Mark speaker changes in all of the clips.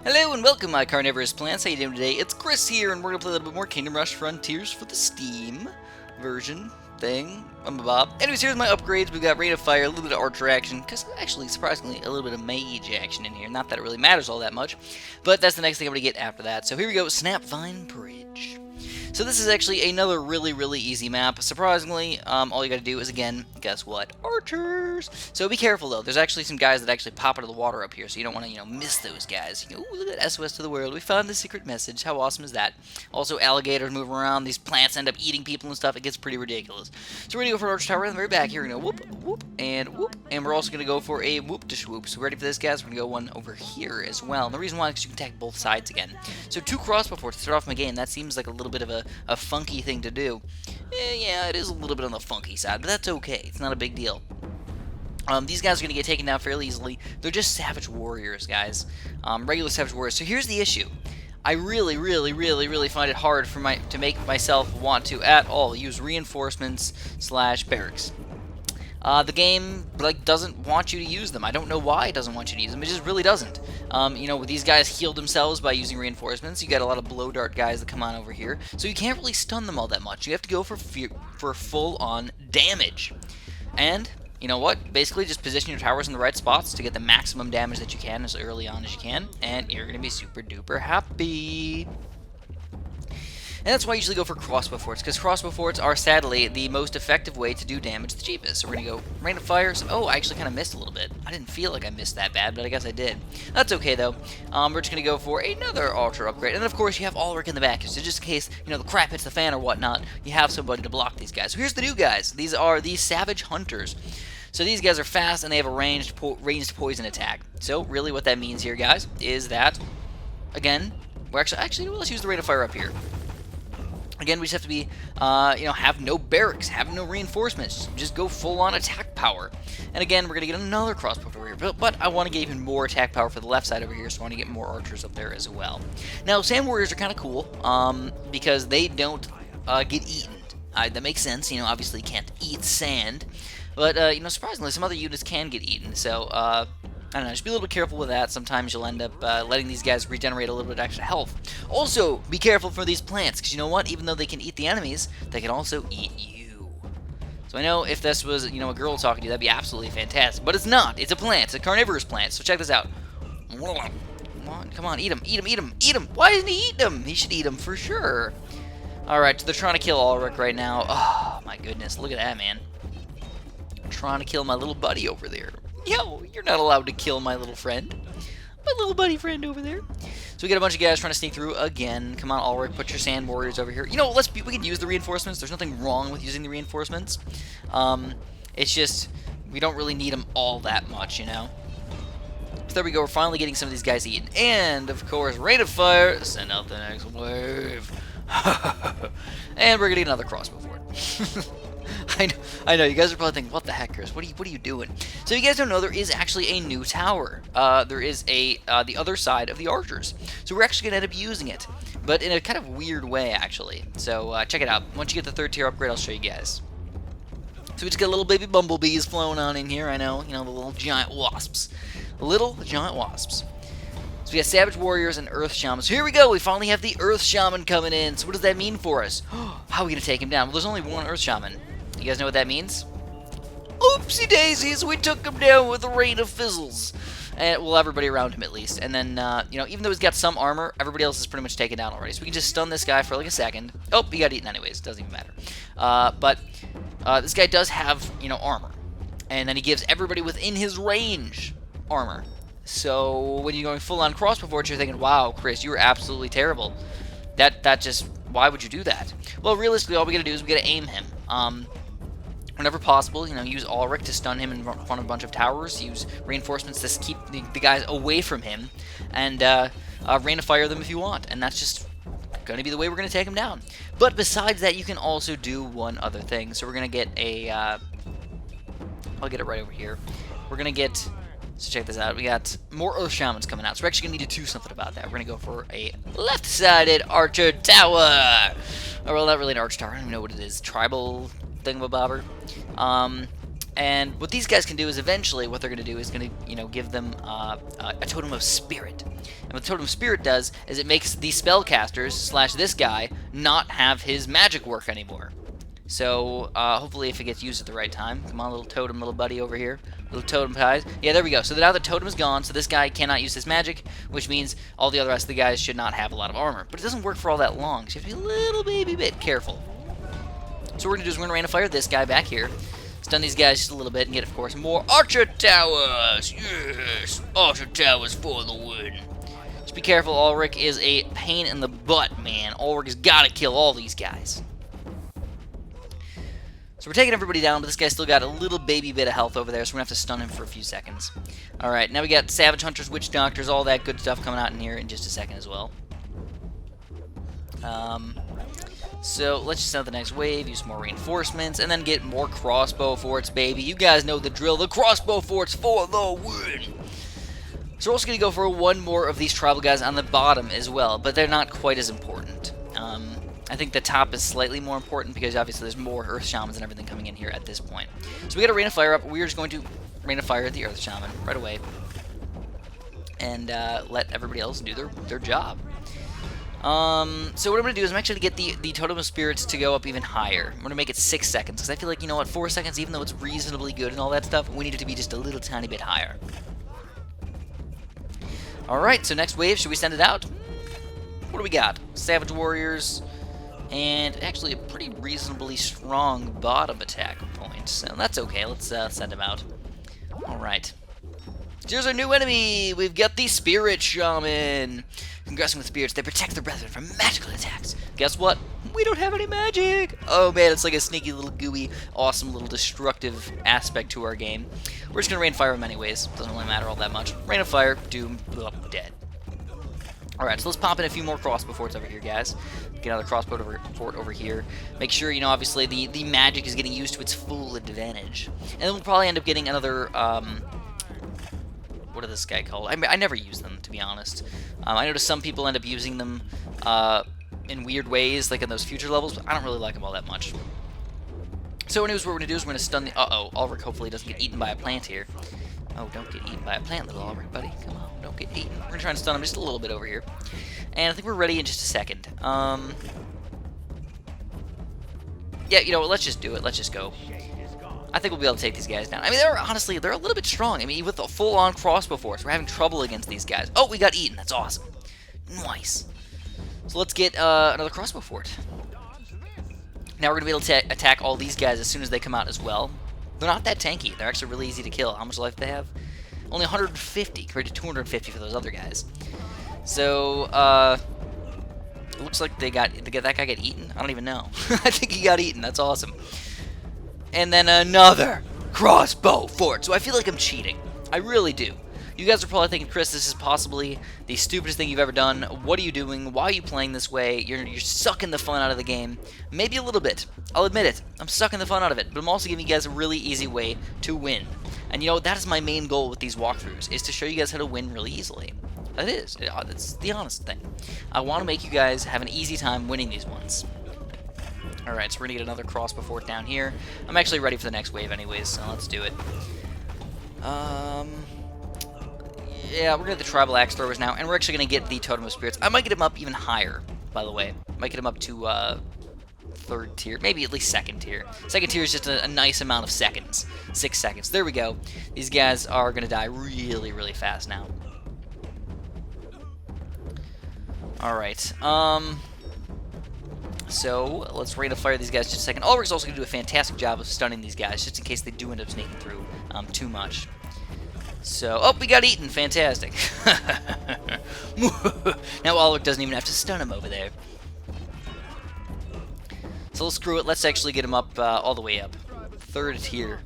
Speaker 1: Hello and welcome, my carnivorous plants. How you doing today? It's Chris here, and we're gonna play a little bit more Kingdom Rush Frontiers for the Steam version thing. I'm Bob. Anyways, here's my upgrades. We've got Rate of Fire, a little bit of Archer action, because actually, surprisingly, a little bit of Mage action in here. Not that it really matters all that much, but that's the next thing I'm gonna get after that. So here we go, Snapvine Bridge. So this is actually another really easy map. Surprisingly, all you gotta do is, again, guess what? Archers! So be careful, though. There's actually some guys that actually pop out of the water up here, so you don't want to, miss those guys. Ooh, look at that, SOS to the world. We found the secret message. How awesome is that? Also, alligators move around. These plants end up eating people and stuff. It gets pretty ridiculous. So we're gonna go for an Archer Tower in the very back here. We're gonna whoop, whoop, and whoop. And we're also gonna go for a whoop-to-swoop. So ready for this, guys? We're gonna go one over here as well. And the reason why is because you can attack both sides again. So 2 crossbow forts to start off my game. That seems like a little bit of a funky thing to do. Yeah, it is a little bit on the funky side, but that's okay. It's not a big deal. These guys are going to get taken down fairly easily. They're just savage warriors, guys. Regular savage warriors. So here's the issue. I really find it hard to make myself want to at all use reinforcements / barracks. The game doesn't want you to use them. I don't know why it doesn't want you to use them. It just really doesn't. These guys healed themselves by using reinforcements. You got a lot of blow dart guys that come on over here, so you can't really stun them all that much. You have to go for full-on damage. And you know what? Basically, just position your towers in the right spots to get the maximum damage that you can as early on as you can, and you're gonna be super duper happy. And that's why I usually go for crossbow forts, because crossbow forts are, sadly, the most effective way to do damage the cheapest. So we're going to go Rain of Fire. Oh, I actually kind of missed a little bit. I didn't feel like I missed that bad, but I guess I did. That's okay, though. We're just going to go for another Archer upgrade. And then, of course, you have Ulrich in the back, so just in case, the crap hits the fan or whatnot, you have somebody to block these guys. So here's the new guys. These are the Savage Hunters. So these guys are fast, and they have a ranged poison attack. So really what that means here, guys, is that, again, we're actually let's use the Rain of Fire up here. Again, we just have to be, have no barracks, have no reinforcements, just go full-on attack power. And again, we're going to get another crossbow over here, but I want to get even more attack power for the left side over here, so I want to get more archers up there as well. Now, sand warriors are kind of cool, because they don't get eaten. That makes sense, obviously you can't eat sand, but, surprisingly, some other units can get eaten, so, I don't know, just be a little bit careful with that. Sometimes you'll end up letting these guys regenerate a little bit of extra health. Also, be careful for these plants, because you know what? Even though they can eat the enemies, they can also eat you. So I know if this was, a girl talking to you, that'd be absolutely fantastic. But it's not. It's a plant. It's a carnivorous plant. So check this out. Come on, eat him, eat him, eat him, eat him. Why isn't he eating him? He should eat him for sure. Alright, so they're trying to kill Ulrich right now. Oh, my goodness. Look at that, man. Trying to kill my little buddy over there. Yo, you're not allowed to kill my little friend. My little buddy friend over there. So we got a bunch of guys trying to sneak through again. Come on, Ulrich, put your sand warriors over here. We can use the reinforcements. There's nothing wrong with using the reinforcements. It's just, we don't really need them all that much, So there we go. We're finally getting some of these guys eaten. And, of course, Rate of Fire. Send out the next wave. And we're going to get another crossbow fort. I know, you guys are probably thinking, what the heck, Chris? What are you doing? So if you guys don't know, there is actually a new tower. There is the other side of the archers. So we're actually going to end up using it, but in a kind of weird way, actually. So check it out. Once you get the 3rd tier upgrade, I'll show you guys. So we just got little baby bumblebees flown on in here, I know. The little giant wasps. Little giant wasps. So we got Savage Warriors and Earth Shamans. So here we go. We finally have the Earth Shaman coming in. So what does that mean for us? How are we going to take him down? Well, there's only one Earth Shaman. You guys know what that means? Oopsie daisies, we took him down with a rain of fizzles. And, well, everybody around him at least. And then, even though he's got some armor, everybody else is pretty much taken down already. So we can just stun this guy for like a second. Oh, he got eaten anyways. Doesn't even matter. This guy does have, armor. And then he gives everybody within his range armor. So when you're going full-on crossbow forts, you're thinking, wow, Chris, you were absolutely terrible. That just, why would you do that? Well, realistically, all we gotta do is we gotta aim him. Whenever possible, use Ulrich to stun him in front of a bunch of towers. Use reinforcements to keep the guys away from him. And Rain of Fire them if you want. And that's just going to be the way we're going to take him down. But besides that, you can also do one other thing. So we're going to get a... I'll get it right over here. We're going to get... So check this out. We got more Earth Shamans coming out. So we're actually going to need to do something about that. We're going to go for a left-sided Archer Tower. Or, well, not really an Archer Tower. I don't even know what it is. Tribal thingamabobber. And what these guys can do is eventually what they're going to do is going to, give them a totem of spirit. And what the totem of spirit does is it makes these spellcasters / this guy not have his magic work anymore. So hopefully if it gets used at the right time. Come on, little totem, little buddy over here. Little totem ties. Yeah, there we go. So now the totem is gone, so this guy cannot use his magic, which means all the other rest of the guys should not have a lot of armor. But it doesn't work for all that long, so you have to be a little baby bit careful. So what we're going to do is we're going to rain of fire this guy back here. Stun these guys just a little bit and get, of course, more archer towers. Yes, archer towers for the win. Just be careful, Ulrich is a pain in the butt, man. Ulrich has got to kill all these guys. So we're taking everybody down, but this guy's still got a little baby bit of health over there, so we're going to have to stun him for a few seconds. Alright, now we got Savage Hunters, Witch Doctors, all that good stuff coming out in here in just a second as well. So let's just send out the next wave, use some more reinforcements, and then get more crossbow forts, baby. You guys know the drill. The crossbow forts for the win. So we're also going to go for one more of these tribal guys on the bottom as well, but they're not quite as important. I think the top is slightly more important because obviously there's more Earth Shamans and everything coming in here at this point. So we got a Rain of Fire up. We're just going to Rain of Fire the Earth Shaman right away and let everybody else do their job. So what I'm going to do is I'm actually going to get the Totem of Spirits to go up even higher. I'm going to make it 6 seconds, because I feel like, 4 seconds, even though it's reasonably good and all that stuff, we need it to be just a little tiny bit higher. Alright, so next wave, should we send it out? What do we got? Savage Warriors, and actually a pretty reasonably strong bottom attack point, so that's okay, let's send him out. Alright. Here's our new enemy! We've got the Spirit Shaman! Congressing with spirits, they protect their brethren from magical attacks. Guess what? We don't have any magic! Oh man, it's like a sneaky little gooey, awesome little destructive aspect to our game. We're just gonna rain fire him anyways. Doesn't really matter all that much. Rain of fire, doom, dead. Alright, so let's pop in a few more crossbow forts over here, guys. Get another crossbow fort over here. Make sure, obviously the magic is getting used to its full advantage. And then we'll probably end up getting another, what is this guy called? I never use them, to be honest. I notice some people end up using them in weird ways, like in those future levels, but I don't really like them all that much. So anyways, what we're going to do is we're going to stun the... Uh-oh, Ulrich hopefully doesn't get eaten by a plant here. Oh, don't get eaten by a plant, little Ulrich, buddy. Come on, don't get eaten. We're going to try and stun him just a little bit over here. And I think we're ready in just a second. Yeah, you know what, let's just do it. Let's just go. I think we'll be able to take these guys down. I mean, honestly, they're a little bit strong. I mean, with a full-on crossbow force, we're having trouble against these guys. Oh, we got eaten. That's awesome. Nice. So let's get another crossbow fort. Now we're going to be able to attack all these guys as soon as they come out as well. They're not that tanky. They're actually really easy to kill. How much life do they have? Only 150 compared to 250 for those other guys. So, it looks like that guy got eaten. I don't even know. I think he got eaten. That's awesome. And then another crossbow fort. So I feel like I'm cheating. I really do. You guys are probably thinking, Chris, this is possibly the stupidest thing you've ever done. What are you doing? Why are you playing this way? You're sucking the fun out of the game. Maybe a little bit. I'll admit it. I'm sucking the fun out of it. But I'm also giving you guys a really easy way to win. And that is my main goal with these walkthroughs, is to show you guys how to win really easily. That is. It's the honest thing. I want to make you guys have an easy time winning these ones. Alright, so we're going to get another crossbow fort down here. I'm actually ready for the next wave anyways, so let's do it. Yeah, we're going to get the tribal axe throwers now, and we're actually going to get the totem of spirits. I might get him up even higher, by the way. I might get him up to 3rd tier, maybe at least 2nd tier. 2nd tier is just a nice amount of seconds. 6 seconds. There we go. These guys are going to die really, really fast now. Alright, so let's rain of fire these guys just a second. Ulrich's also going to do a fantastic job of stunning these guys, just in case they do end up sneaking through too much. So, oh, we got eaten. Fantastic. Now Ulrich doesn't even have to stun him over there. So let's screw it. Let's actually get him up all the way up. 3rd tier.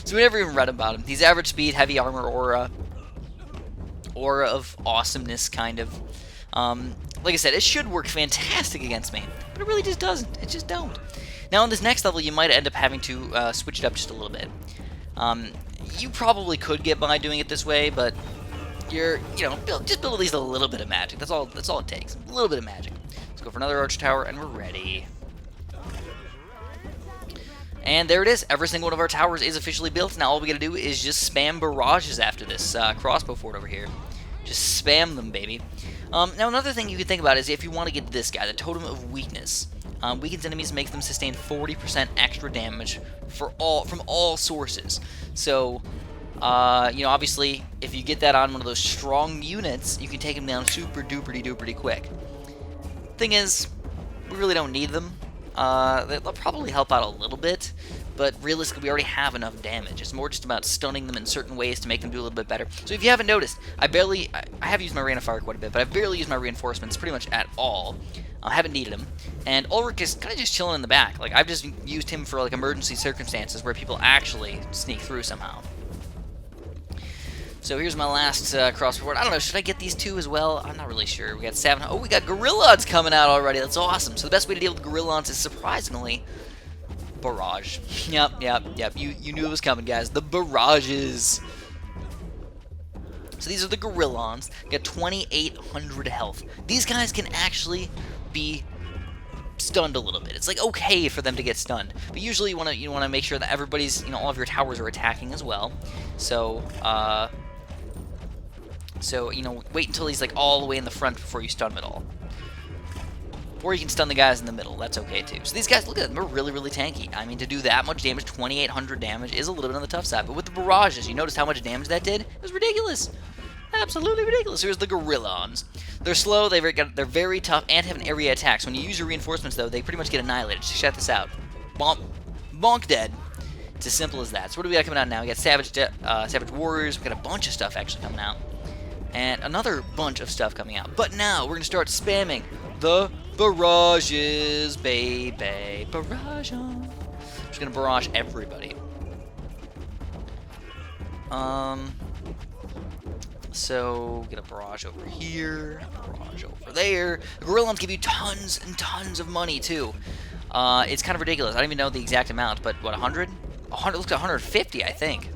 Speaker 1: So we never even read about him. He's average speed, heavy armor, aura of awesomeness, kind of. Like I said, it should work fantastic against me, but it really just doesn't. It just don't. Now, on this next level, you might end up having to switch it up just a little bit. You probably could get by doing it this way, but just build at least a little bit of magic. That's all it takes. A little bit of magic. Let's go for another arch tower, and we're ready. And there it is. Every single one of our towers is officially built. Now all we gotta do is just spam barrages after this crossbow fort over here. Just spam them, baby. Now another thing you can think about is if you want to get this guy, the Totem of Weakness. Weakens enemies makes them sustain 40% extra damage from all sources. So, you know, obviously, if you get that on one of those strong units, you can take them down super duper quick. Thing is, we really don't need them. They'll probably help out a little bit, but realistically, we already have enough damage. It's more just about stunning them in certain ways to make them do a little bit better. So if you haven't noticed, I have used my Rain of Fire quite a bit, but I've barely used my reinforcements pretty much at all. I haven't needed him, and Ulrich is kind of just chilling in the back. Like, I've just used him for, like, emergency circumstances where people actually sneak through somehow. So here's my last crossbow fort. I don't know, should I get these two as well? I'm not really sure. We got 7. Oh, we got Gorillons coming out already. That's awesome. So the best way to deal with Gorillons is surprisingly barrage. Yep. You knew it was coming, guys. The barrages. So these are the Gorillons. Got 2,800 health. These guys can actually be stunned a little bit. It's like okay for them to get stunned, but usually you want to make sure that everybody's, all of your towers are attacking as well. So wait until he's like all the way in the front before you stun him at all. Or you can stun the guys in the middle. That's okay too. So these guys, look at them, they're really tanky. I mean, to do that much damage, 2,800 damage is a little bit on the tough side. But with the barrages, you notice how much damage that did? It was ridiculous. Absolutely ridiculous. Here's the Gorillons. They're slow, they're very tough, and have an area attack. So when you use your reinforcements, though, they pretty much get annihilated. Just check this out. Bonk. Bonk dead. It's as simple as that. So what do we got coming out now? We got Savage Warriors. We got a bunch of stuff actually coming out. And another bunch of stuff coming out. But now, we're going to start spamming the barrages, baby. Barrage on. Just going to barrage everybody. So, get a barrage over here, a barrage over there. The Gorillons give you tons and tons of money, too. It's kind of ridiculous. I don't even know the exact amount, but what, 100? 100, looks like 150, I think.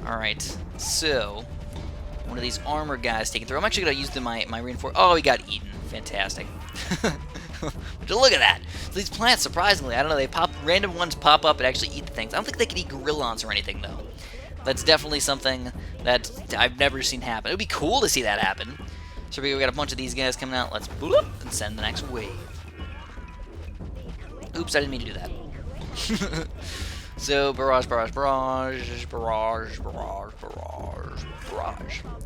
Speaker 1: Alright, so, one of these armor guys taking through. I'm actually going to use my reinforce. Oh, he got eaten. Fantastic. But look at that. So these plants, surprisingly, I don't know, random ones pop up and actually eat the things. I don't think they can eat Gorillons or anything, though. That's definitely something that I've never seen happen. It would be cool to see that happen. So we got a bunch of these guys coming out. Let's boop and send the next wave. Oops, I didn't mean to do that. So barrage.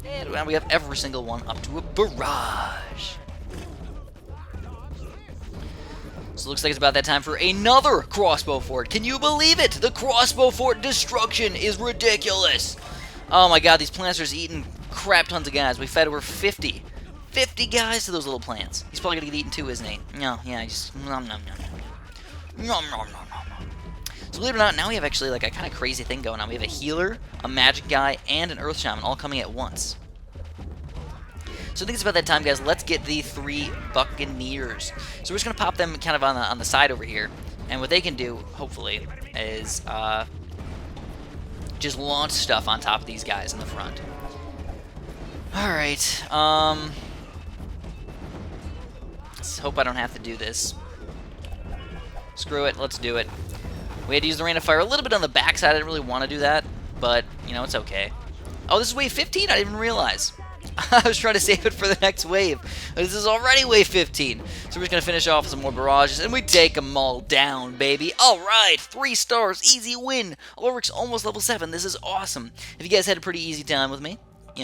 Speaker 1: And now we have every single one up to a barrage. So it looks like it's about that time for another crossbow fort. Can you believe it? The crossbow fort destruction is ridiculous. Oh my god, these plants are just eating crap tons of guys. We fed over 50 guys to those little plants. He's probably gonna get eaten too, isn't he? No, yeah, just nom. So believe it or not, now we have actually like a kind of crazy thing going on. We have a healer, a magic guy, and an earth shaman all coming at once. So I think it's about that time, guys. Let's get the 3 Buccaneers. So we're just going to pop them kind of on the side over here. And what they can do, hopefully, is just launch stuff on top of these guys in the front. Alright. Let's hope I don't have to do this. Screw it. Let's do it. We had to use the Rain of Fire a little bit on the backside. I didn't really want to do that. But, it's okay. Oh, this is wave 15? I didn't even realize. I was trying to save it for the next wave. This is already wave 15. So we're just going to finish off with some more barrages, and we take them all down, baby. Alright, 3 stars, easy win. Ulrich's almost level 7. This is awesome. If you guys had a pretty easy time with me,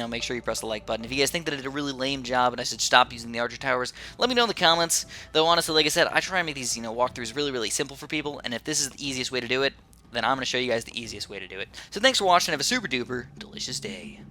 Speaker 1: make sure you press the like button. If you guys think that I did a really lame job and I should stop using the Archer Towers, let me know in the comments. Though, honestly, like I said, I try and make these, walkthroughs really simple for people, and if this is the easiest way to do it, then I'm going to show you guys the easiest way to do it. So thanks for watching. Have a super duper delicious day.